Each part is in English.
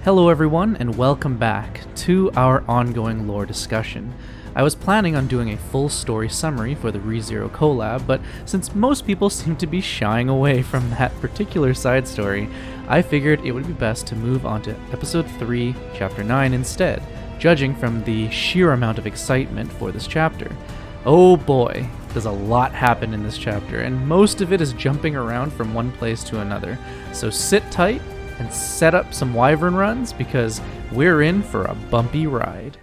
Hello everyone, and welcome back to our ongoing lore discussion. I was planning on doing a full story summary for the ReZero collab, but since most people seem to be shying away from that particular side story, I figured it would be best to move on to episode 3, chapter 9 instead, judging from the sheer amount of excitement for this chapter. Oh boy, does a lot happen in this chapter, and most of it is jumping around from one place to another, so sit tight and set up some wyvern runs because we're in for a bumpy ride.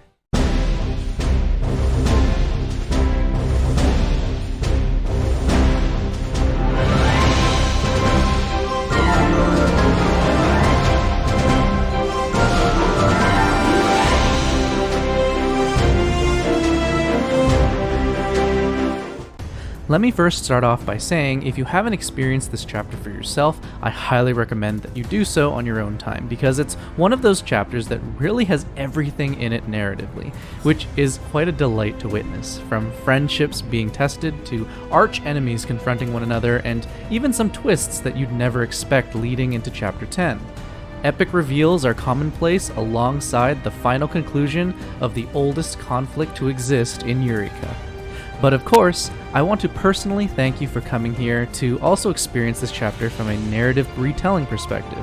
Let me first start off by saying, if you haven't experienced this chapter for yourself, I highly recommend that you do so on your own time, because it's one of those chapters that really has everything in it narratively, which is quite a delight to witness, from friendships being tested to arch enemies confronting one another, and even some twists that you'd never expect leading into chapter 10. Epic reveals are commonplace alongside the final conclusion of the oldest conflict to exist in Eureka. But of course, I want to personally thank you for coming here to also experience this chapter from a narrative retelling perspective.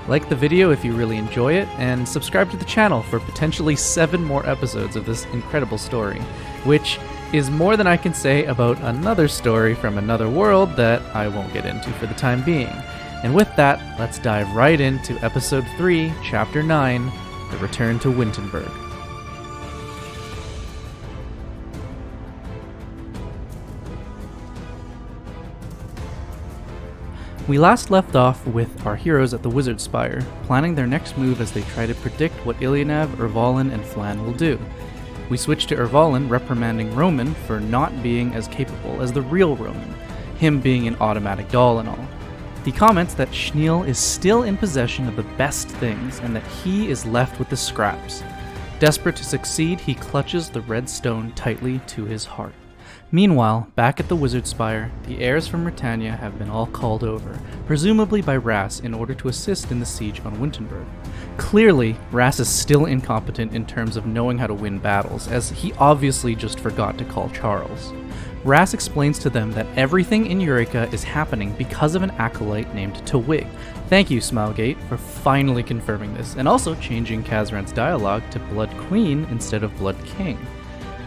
Like the video if you really enjoy it, and subscribe to the channel for potentially 7 more episodes of this incredible story, which is more than I can say about another story from another world that I won't get into for the time being. And with that, let's dive right into episode 3, chapter 9, The Return to Wintenberg. We last left off with our heroes at the Wizard Spire, planning their next move as they try to predict what Illyanav, Ervalin, and Flan will do. We switch to Ervalin reprimanding Roman for not being as capable as the real Roman, him being an automatic doll and all. He comments that Schneel is still in possession of the best things and that he is left with the scraps. Desperate to succeed, he clutches the red stone tightly to his heart. Meanwhile, back at the Wizard Spire, the heirs from Britannia have been all called over, presumably by Ras in order to assist in the siege on Wintenberg. Clearly, Ras is still incompetent in terms of knowing how to win battles, as he obviously just forgot to call Charles. Ras explains to them that everything in Eureka is happening because of an acolyte named Twig. Thank you, Smilegate, for finally confirming this, and also changing Kazran's dialogue to Blood Queen instead of Blood King.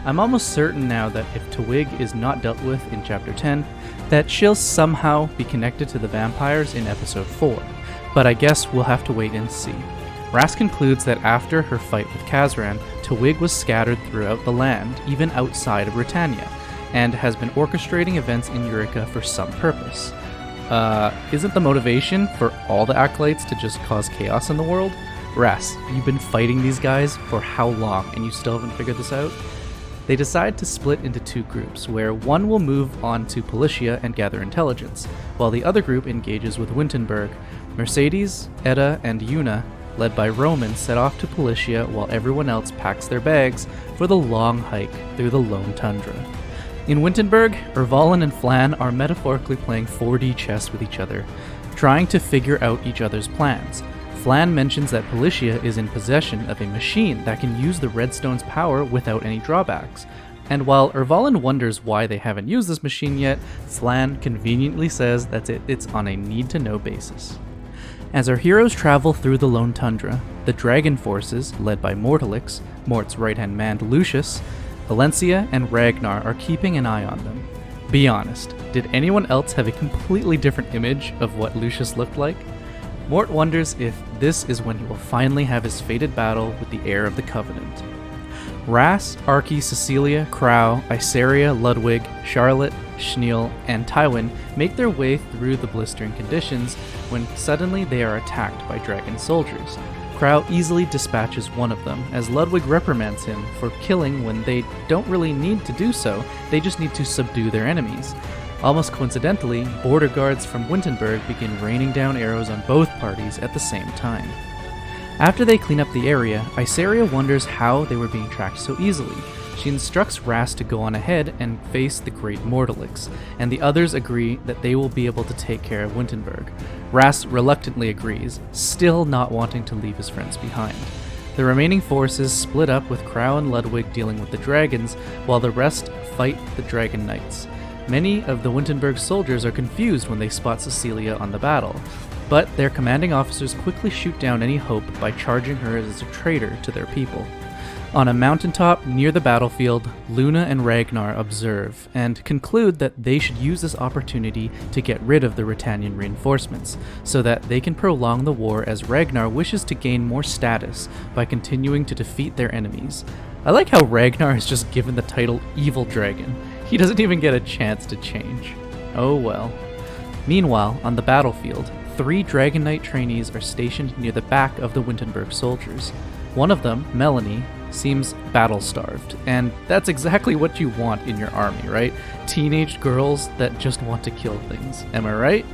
I'm almost certain now that if Twig is not dealt with in Chapter 10, that she'll somehow be connected to the vampires in Episode 4, but I guess we'll have to wait and see. Ras concludes that after her fight with Kazran, Twig was scattered throughout the land, even outside of Britannia, and has been orchestrating events in Eureka for some purpose. Isn't the motivation for all the acolytes to just cause chaos in the world? Ras, you've been fighting these guys for how long, and you still haven't figured this out? They decide to split into 2 groups, where one will move on to Policia and gather intelligence, while the other group engages with Wintenberg. Mercedes, Edda, and Yuna, led by Roman, set off to Policia while everyone else packs their bags for the long hike through the lone tundra. In Wintenberg, Ervalin and Flan are metaphorically playing 4D chess with each other, trying to figure out each other's plans. Flan mentions that Policia is in possession of a machine that can use the Redstone's power without any drawbacks, and while Ervalin wonders why they haven't used this machine yet, Flan conveniently says that it's on a need-to-know basis. As our heroes travel through the lone tundra, the dragon forces, led by Mortalix, Mort's right-hand man Lucius, Valencia, and Ragnar are keeping an eye on them. Be honest, did anyone else have a completely different image of what Lucius looked like? Mort wonders if this is when he will finally have his fated battle with the heir of the Covenant. Ras, Archie, Cecilia, Crow, Iseria, Ludwig, Charlotte, Schneel, and Tywin make their way through the blistering conditions when suddenly they are attacked by dragon soldiers. Crow easily dispatches one of them, as Ludwig reprimands him for killing when they don't really need to do so, they just need to subdue their enemies. Almost coincidentally, border guards from Wintenberg begin raining down arrows on both parties at the same time. After they clean up the area, Iseria wonders how they were being tracked so easily. She instructs Ras to go on ahead and face the great Mortalix, and the others agree that they will be able to take care of Wintenberg. Ras reluctantly agrees, still not wanting to leave his friends behind. The remaining forces split up, with Crow and Ludwig dealing with the dragons, while the rest fight the Dragon Knights. Many of the Wintenberg soldiers are confused when they spot Cecilia on the battle, but their commanding officers quickly shoot down any hope by charging her as a traitor to their people. On a mountaintop near the battlefield, Luna and Ragnar observe and conclude that they should use this opportunity to get rid of the Britannian reinforcements, so that they can prolong the war, as Ragnar wishes to gain more status by continuing to defeat their enemies. I like how Ragnar is just given the title Evil Dragon. He doesn't even get a chance to change. Oh well. Meanwhile, on the battlefield, 3 Dragon Knight trainees are stationed near the back of the Wintenberg soldiers. One of them, Melanie, seems battle-starved, and that's exactly what you want in your army, right? Teenage girls that just want to kill things. Am I right?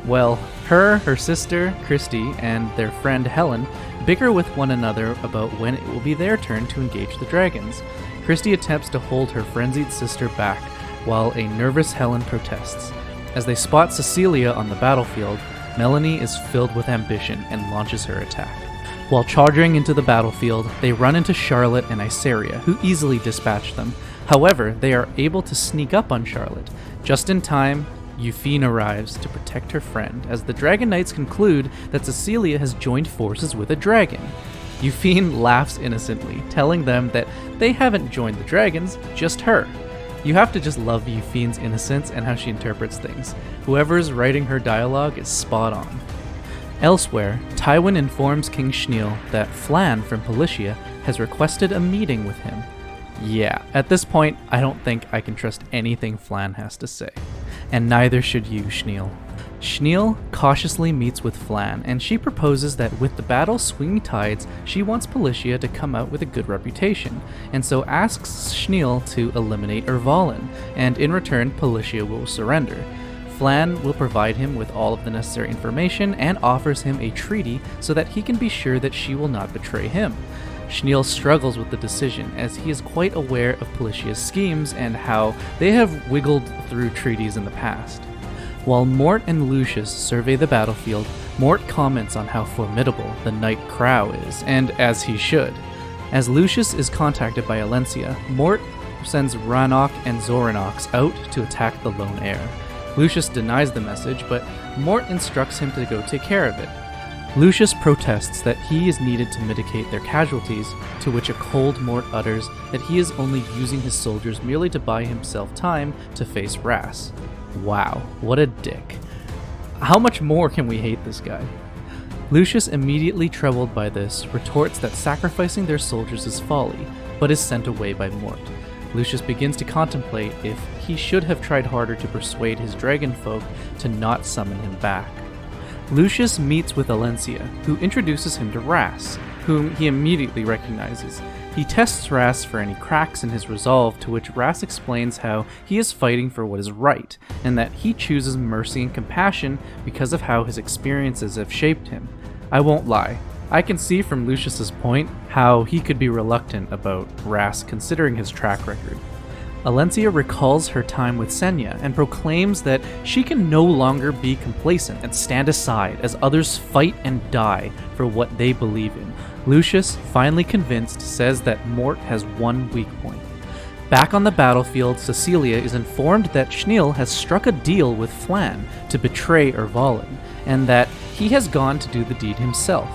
Well, her sister, Christy, and their friend Helen bicker with one another about when it will be their turn to engage the dragons. Christy attempts to hold her frenzied sister back, while a nervous Helen protests. As they spot Cecilia on the battlefield, Melanie is filled with ambition and launches her attack. While charging into the battlefield, they run into Charlotte and Iseria, who easily dispatch them. However, they are able to sneak up on Charlotte. Just in time, Euphine arrives to protect her friend, as the Dragon Knights conclude that Cecilia has joined forces with a dragon. Euphine laughs innocently, telling them that they haven't joined the dragons, just her. You have to just love Euphine's innocence and how she interprets things. Whoever's writing her dialogue is spot on. Elsewhere, Tywin informs King Schneel that Flan from Policia has requested a meeting with him. Yeah, at this point, I don't think I can trust anything Flan has to say. And neither should you, Schneel. Schneel cautiously meets with Flan, and she proposes that with the battle swinging tides, she wants Policia to come out with a good reputation, and so asks Schneel to eliminate Ervalin, and in return, Policia will surrender. Flan will provide him with all of the necessary information and offers him a treaty so that he can be sure that she will not betray him. Schneel struggles with the decision, as he is quite aware of Policia's schemes and how they have wiggled through treaties in the past. While Mort and Lucius survey the battlefield, Mort comments on how formidable the Knight Crow is, and as he should. As Lucius is contacted by Alencia, Mort sends Rannoch and Zorinox out to attack the lone heir. Lucius denies the message, but Mort instructs him to go take care of it. Lucius protests that he is needed to mitigate their casualties, to which a cold Mort utters that he is only using his soldiers merely to buy himself time to face Ras. Wow, what a dick. How much more can we hate this guy? Lucius, immediately troubled by this, retorts that sacrificing their soldiers is folly, but is sent away by Mort. Lucius begins to contemplate if he should have tried harder to persuade his dragon folk to not summon him back. Lucius meets with Alencia, who introduces him to Ras, whom he immediately recognizes. He tests Ras for any cracks in his resolve, to which Ras explains how he is fighting for what is right, and that he chooses mercy and compassion because of how his experiences have shaped him. I won't lie, I can see from Lucius's point how he could be reluctant about Ras considering his track record. Alencia recalls her time with Senya and proclaims that she can no longer be complacent and stand aside as others fight and die for what they believe in. Lucius, finally convinced, says that Mort has one weak point. Back on the battlefield, Cecilia is informed that Schneel has struck a deal with Flan to betray Ervalin, and that he has gone to do the deed himself.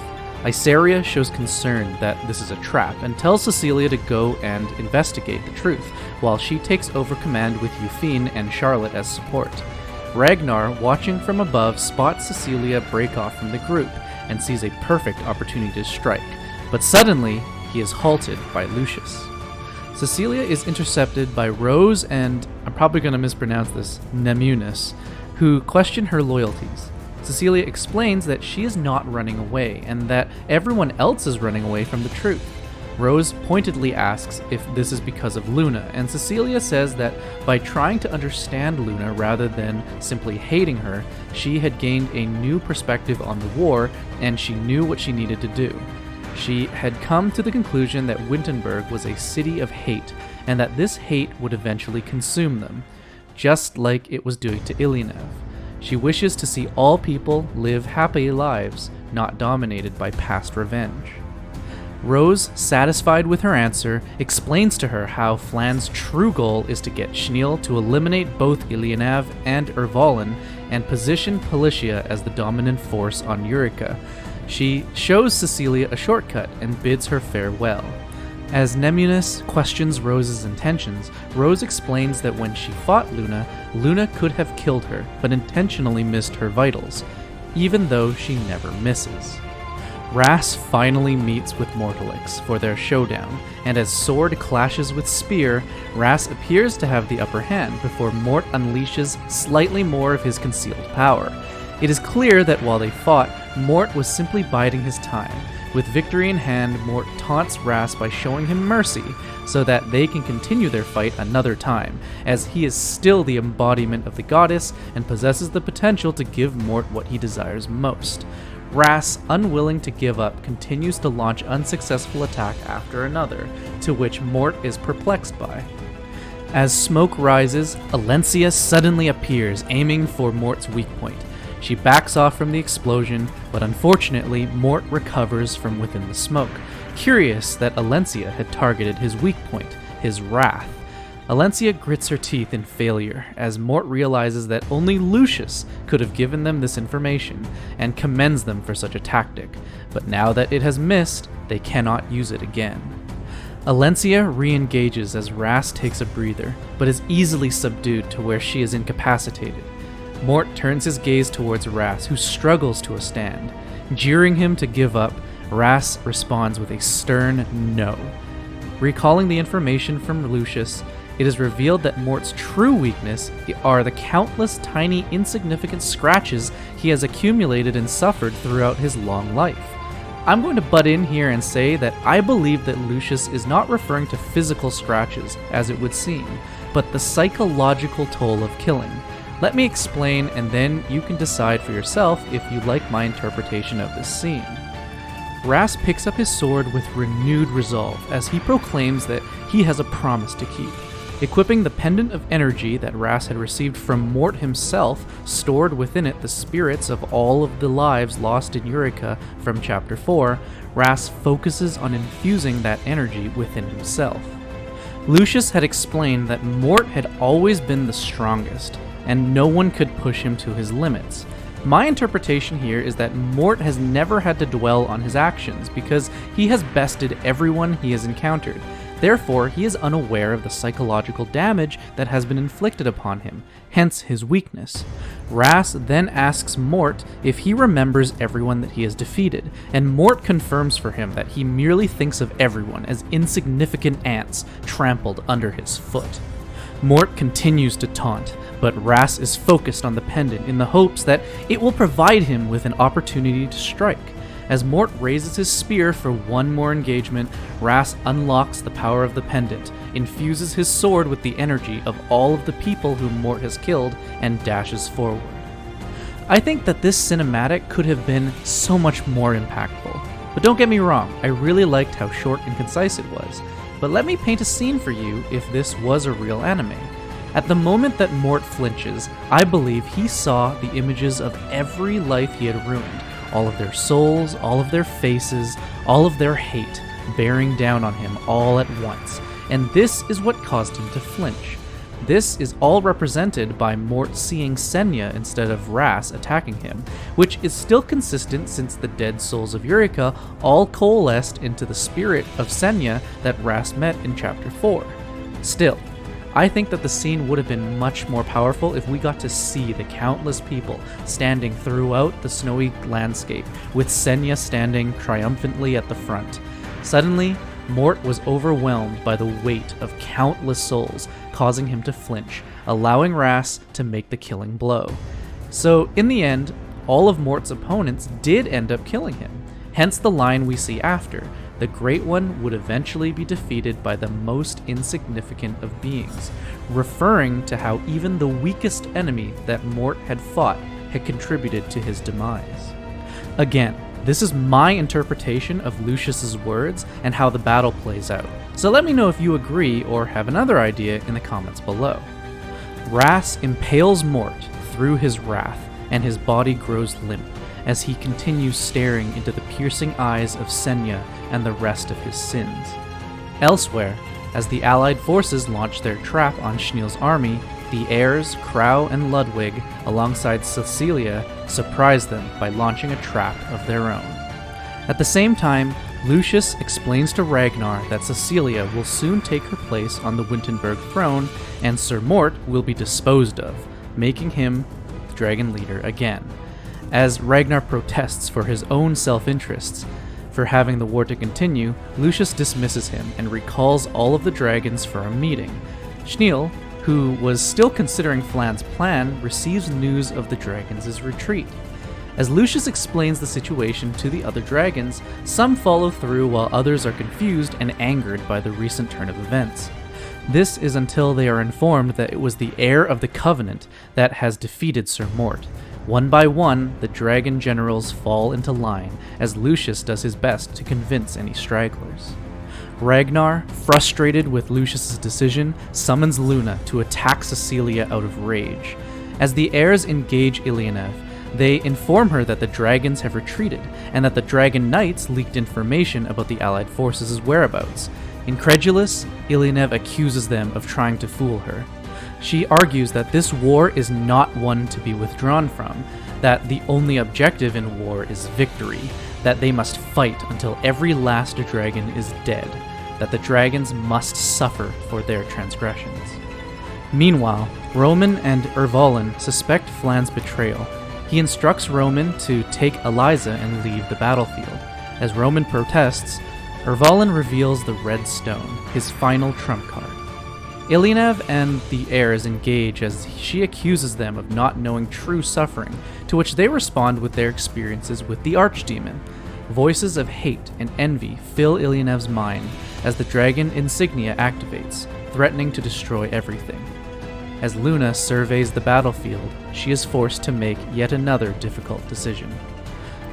Iseria shows concern that this is a trap and tells Cecilia to go and investigate the truth, while she takes over command with Euphine and Charlotte as support. Ragnar, watching from above, spots Cecilia break off from the group and sees a perfect opportunity to strike, but suddenly he is halted by Lucius. Cecilia is intercepted by Rose and, I'm probably going to mispronounce this, Nemunas, who question her loyalties. Cecilia explains that she is not running away, and that everyone else is running away from the truth. Rose pointedly asks if this is because of Luna, and Cecilia says that by trying to understand Luna rather than simply hating her, she had gained a new perspective on the war, and she knew what she needed to do. She had come to the conclusion that Wintenberg was a city of hate, and that this hate would eventually consume them, just like it was doing to Ilyanev. She wishes to see all people live happy lives, not dominated by past revenge. Rose, satisfied with her answer, explains to her how Flan's true goal is to get Schneel to eliminate both Ilyanev and Ervolin and position Politia as the dominant force on Eureka. She shows Cecilia a shortcut and bids her farewell. As Nemunus questions Rose's intentions, Rose explains that when she fought Luna, Luna could have killed her, but intentionally missed her vitals, even though she never misses. Ras finally meets with Mortalix for their showdown, and as sword clashes with spear, Ras appears to have the upper hand before Mort unleashes slightly more of his concealed power. It is clear that while they fought, Mort was simply biding his time. With victory in hand, Mort taunts Ras by showing him mercy, so that they can continue their fight another time, as he is still the embodiment of the goddess and possesses the potential to give Mort what he desires most. Ras, unwilling to give up, continues to launch unsuccessful attack after another, to which Mort is perplexed by. As smoke rises, Alencia suddenly appears, aiming for Mort's weak point. She backs off from the explosion, but unfortunately, Mort recovers from within the smoke, curious that Alencia had targeted his weak point, his wrath. Alencia grits her teeth in failure, as Mort realizes that only Lucius could have given them this information, and commends them for such a tactic, but now that it has missed, they cannot use it again. Alencia re-engages as Ras takes a breather, but is easily subdued to where she is incapacitated. Mort turns his gaze towards Ras, who struggles to a stand. Jeering him to give up, Ras responds with a stern no. Recalling the information from Lucius, it is revealed that Mort's true weakness are the countless tiny insignificant scratches he has accumulated and suffered throughout his long life. I'm going to butt in here and say that I believe that Lucius is not referring to physical scratches, as it would seem, but the psychological toll of killing. Let me explain, and then you can decide for yourself if you like my interpretation of this scene. Ras picks up his sword with renewed resolve as he proclaims that he has a promise to keep. Equipping the pendant of energy that Ras had received from Mort himself, stored within it the spirits of all of the lives lost in Eureka from Chapter 4, Ras focuses on infusing that energy within himself. Lucius had explained that Mort had always been the strongest, and no one could push him to his limits. My interpretation here is that Mort has never had to dwell on his actions because he has bested everyone he has encountered. Therefore, he is unaware of the psychological damage that has been inflicted upon him, hence his weakness. Ras then asks Mort if he remembers everyone that he has defeated, and Mort confirms for him that he merely thinks of everyone as insignificant ants trampled under his foot. Mort continues to taunt, but Ras is focused on the pendant in the hopes that it will provide him with an opportunity to strike. As Mort raises his spear for one more engagement, Ras unlocks the power of the pendant, infuses his sword with the energy of all of the people whom Mort has killed, and dashes forward. I think that this cinematic could have been so much more impactful. But don't get me wrong, I really liked how short and concise it was. But let me paint a scene for you if this was a real anime. At the moment that Mort flinches, I believe he saw the images of every life he had ruined, all of their souls, all of their faces, all of their hate, bearing down on him all at once. And this is what caused him to flinch. This is all represented by Mort seeing Senya instead of Ras attacking him, which is still consistent since the dead souls of Eureka all coalesced into the spirit of Senya that Ras met in Chapter 4. Still, I think that the scene would have been much more powerful if we got to see the countless people standing throughout the snowy landscape, with Senya standing triumphantly at the front. Suddenly, Mort was overwhelmed by the weight of countless souls, causing him to flinch, allowing Ras to make the killing blow. So, in the end, all of Mort's opponents did end up killing him, hence the line we see after. The Great One would eventually be defeated by the most insignificant of beings, referring to how even the weakest enemy that Mort had fought had contributed to his demise. Again, This is my interpretation of Lucius's words and how the battle plays out, so let me know if you agree or have another idea in the comments below. Ras impales Mort through his wrath, and his body grows limp as he continues staring into the piercing eyes of Senya and the rest of his sins. Elsewhere, as the Allied forces launch their trap on Schnill's army, the heirs, Crow and Ludwig, alongside Cecilia, surprise them by launching a trap of their own. At the same time, Lucius explains to Ragnar that Cecilia will soon take her place on the Wintenberg throne, and Sir Mort will be disposed of, making him the dragon leader again. As Ragnar protests for his own self-interests for having the war to continue, Lucius dismisses him and recalls all of the dragons for a meeting. Schniel, who was still considering Flan's plan, receives news of the dragons' retreat. As Lucius explains the situation to the other dragons, some follow through while others are confused and angered by the recent turn of events. This is until they are informed that it was the heir of the Covenant that has defeated Sir Mort. One by one, the dragon generals fall into line as Lucius does his best to convince any stragglers. Ragnar, frustrated with Lucius's decision, summons Luna to attack Cecilia out of rage. As the heirs engage Ilyanev, they inform her that the dragons have retreated, and that the Dragon Knights leaked information about the Allied forces' whereabouts. Incredulous, Ilyanev accuses them of trying to fool her. She argues that this war is not one to be withdrawn from, that the only objective in war is victory, that they must fight until every last dragon is dead, that the dragons must suffer for their transgressions. Meanwhile, Roman and Ervalin suspect Flan's betrayal. He instructs Roman to take Eliza and leave the battlefield. As Roman protests, Ervalin reveals the Red Stone, his final trump card. Ilyanev and the heirs engage as she accuses them of not knowing true suffering, to which they respond with their experiences with the Archdemon. Voices of hate and envy fill Ilyanev's mind as the dragon insignia activates, threatening to destroy everything. As Luna surveys the battlefield, she is forced to make yet another difficult decision.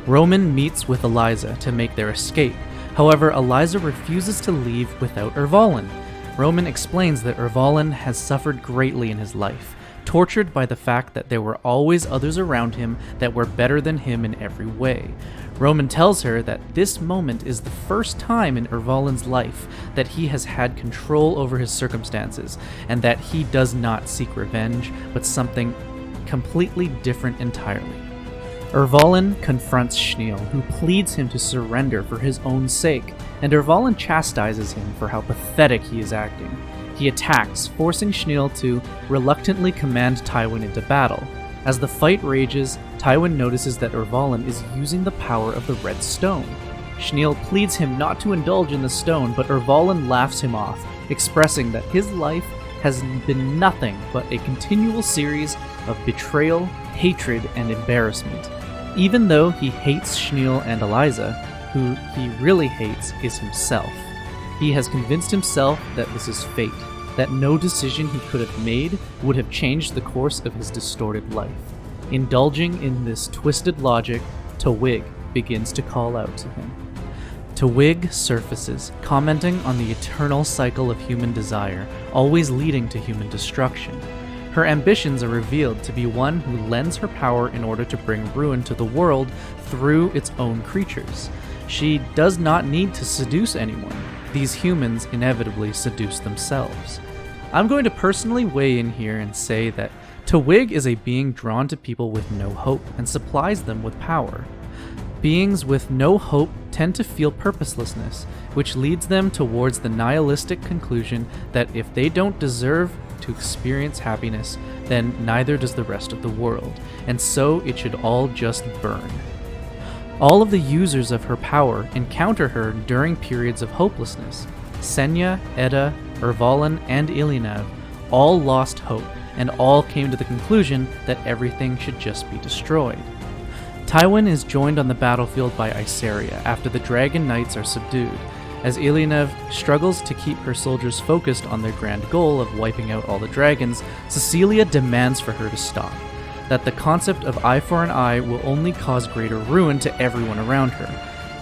Roman meets with Eliza to make their escape. However, Eliza refuses to leave without Ervalin. Roman explains that Ervalin has suffered greatly in his life, tortured by the fact that there were always others around him that were better than him in every way. Roman tells her that this moment is the first time in Ervalin's life that he has had control over his circumstances, and that he does not seek revenge, but something completely different entirely. Ervalin confronts Schneel, who pleads him to surrender for his own sake, and Ervalin chastises him for how pathetic he is acting. He attacks, forcing Schneel to reluctantly command Tywin into battle. As the fight rages, Tywin notices that Ervalin is using the power of the Red Stone. Schneel pleads him not to indulge in the stone, but Ervalin laughs him off, expressing that his life has been nothing but a continual series of betrayal, hatred, and embarrassment. Even though he hates Schneel and Eliza, who he really hates is himself. He has convinced himself that this is fate, that no decision he could have made would have changed the course of his distorted life. Indulging in this twisted logic, Tywig begins to call out to him. Tywig surfaces, commenting on the eternal cycle of human desire, always leading to human destruction. Her ambitions are revealed to be one who lends her power in order to bring ruin to the world through its own creatures. She does not need to seduce anyone. These humans inevitably seduce themselves. I'm going to personally weigh in here and say that Tywig is a being drawn to people with no hope and supplies them with power. Beings with no hope tend to feel purposelessness, which leads them towards the nihilistic conclusion that if they don't deserve to experience happiness, then neither does the rest of the world, and so it should all just burn. All of the users of her power encounter her during periods of hopelessness. Senya, Edda, Ervalin, and Ilyanev all lost hope, and all came to the conclusion that everything should just be destroyed. Tywin is joined on the battlefield by Iseria after the Dragon Knights are subdued. As Ilyanev struggles to keep her soldiers focused on their grand goal of wiping out all the dragons, Cecilia demands for her to stop. that the concept of eye for an eye will only cause greater ruin to everyone around her.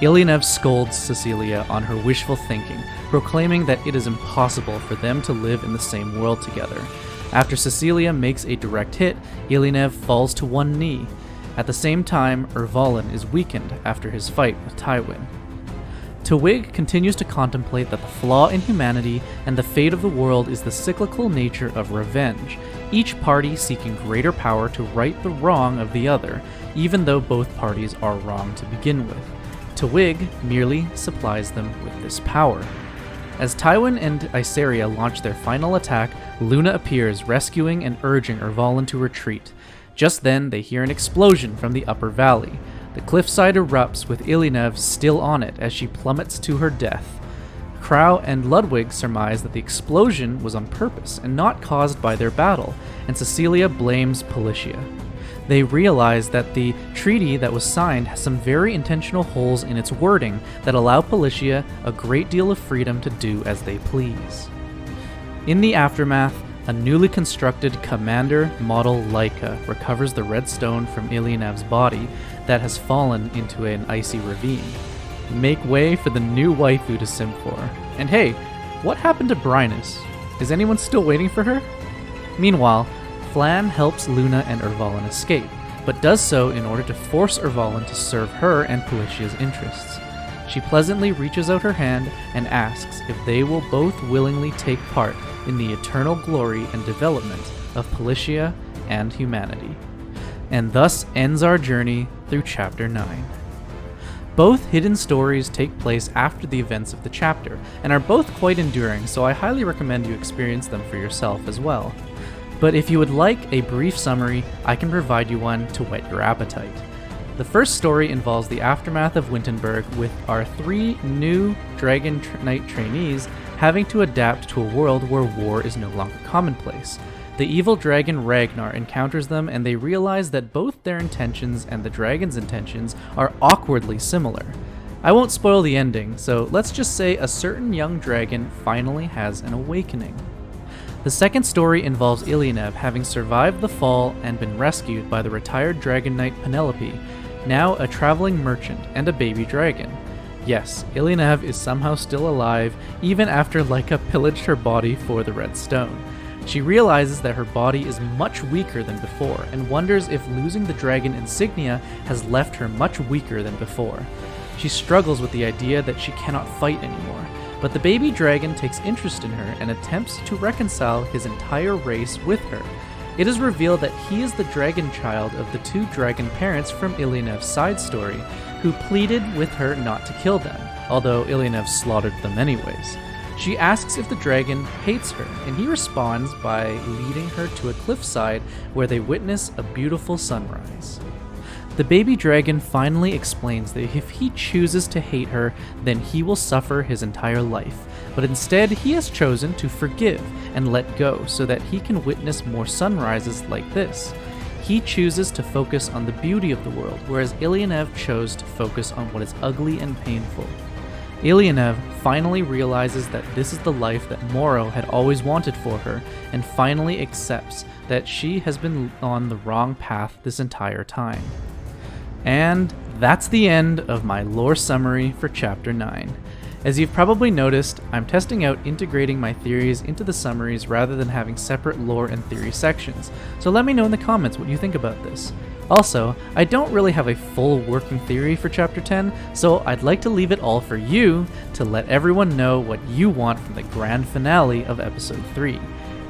Ilyanev scolds Cecilia on her wishful thinking, proclaiming that it is impossible for them to live in the same world together. After Cecilia makes a direct hit, Ilyanev falls to one knee. At the same time, Ervalin is weakened after his fight with Tywin. Twig continues to contemplate that the flaw in humanity and the fate of the world is the cyclical nature of revenge, each party seeking greater power to right the wrong of the other, even though both parties are wrong to begin with. Twig merely supplies them with this power. As Tywin and Iseria launch their final attack, Luna appears, rescuing and urging Ervalin to retreat. Just then, they hear an explosion from the upper valley. The cliffside erupts with Ilyanev still on it as she plummets to her death. Crow and Ludwig surmise that the explosion was on purpose and not caused by their battle, and Cecilia blames Policia. They realize that the treaty that was signed has some very intentional holes in its wording that allow Policia a great deal of freedom to do as they please. In the aftermath, a newly constructed Commander Model Laika recovers the red stone from Ilyanev's body that has fallen into an icy ravine. Make way for the new waifu to sim for. And hey, what happened to Brynus? Is anyone still waiting for her? Meanwhile, Flan helps Luna and Ervalin escape, but does so in order to force Ervalin to serve her and Policia's interests. She pleasantly reaches out her hand and asks if they will both willingly take part in the eternal glory and development of Policia and humanity. And thus ends our journey through Chapter 9. Both hidden stories take place after the events of the chapter, and are both quite enduring, so I highly recommend you experience them for yourself as well. But if you would like a brief summary, I can provide you one to whet your appetite. The first story involves the aftermath of Wintenberg, with our 3 new Dragon Knight trainees having to adapt to a world where war is no longer commonplace. The evil dragon Ragnar encounters them, and they realize that both their intentions and the dragon's intentions are awkwardly similar. I won't spoil the ending, so let's just say a certain young dragon finally has an awakening. The second story involves Ilyanev having survived the fall and been rescued by the retired Dragon Knight Penelope, now a traveling merchant and a baby dragon. Yes, Ilyanev is somehow still alive, even after Laika pillaged her body for the Red Stone. She realizes that her body is much weaker than before, and wonders if losing the dragon insignia has left her much weaker than before. She struggles with the idea that she cannot fight anymore, but the baby dragon takes interest in her and attempts to reconcile his entire race with her. It is revealed that he is the dragon child of the 2 dragon parents from Ilyanev's side story, who pleaded with her not to kill them, although Ilyanev slaughtered them anyways. She asks if the dragon hates her, and he responds by leading her to a cliffside where they witness a beautiful sunrise. The baby dragon finally explains that if he chooses to hate her, then he will suffer his entire life, but instead he has chosen to forgive and let go so that he can witness more sunrises like this. He chooses to focus on the beauty of the world, whereas Ilyanev chose to focus on what is ugly and painful. Ilyanev finally realizes that this is the life that Moro had always wanted for her, and finally accepts that she has been on the wrong path this entire time. And that's the end of my lore summary for Chapter 9. As you've probably noticed, I'm testing out integrating my theories into the summaries rather than having separate lore and theory sections, so let me know in the comments what you think about this. Also, I don't really have a full working theory for Chapter 10, so I'd like to leave it all for you to let everyone know what you want from the grand finale of Episode 3.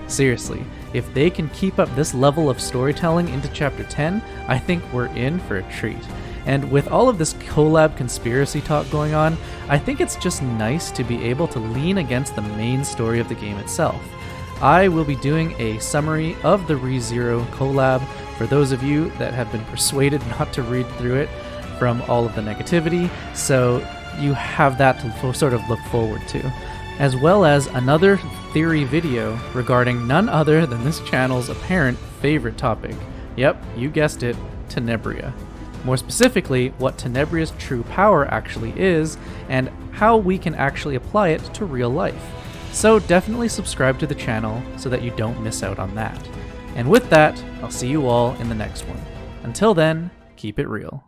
Seriously, if they can keep up this level of storytelling into Chapter 10, I think we're in for a treat. And with all of this collab conspiracy talk going on, I think it's just nice to be able to lean against the main story of the game itself. I will be doing a summary of the ReZero collab for those of you that have been persuaded not to read through it from all of the negativity, so you have that to sort of look forward to, as well as another theory video regarding none other than this channel's apparent favorite topic. Yep, you guessed it, Tenebria. More specifically, what Tenebria's true power actually is, and how we can actually apply it to real life. So definitely subscribe to the channel so that you don't miss out on that. And with that, I'll see you all in the next one. Until then, keep it real.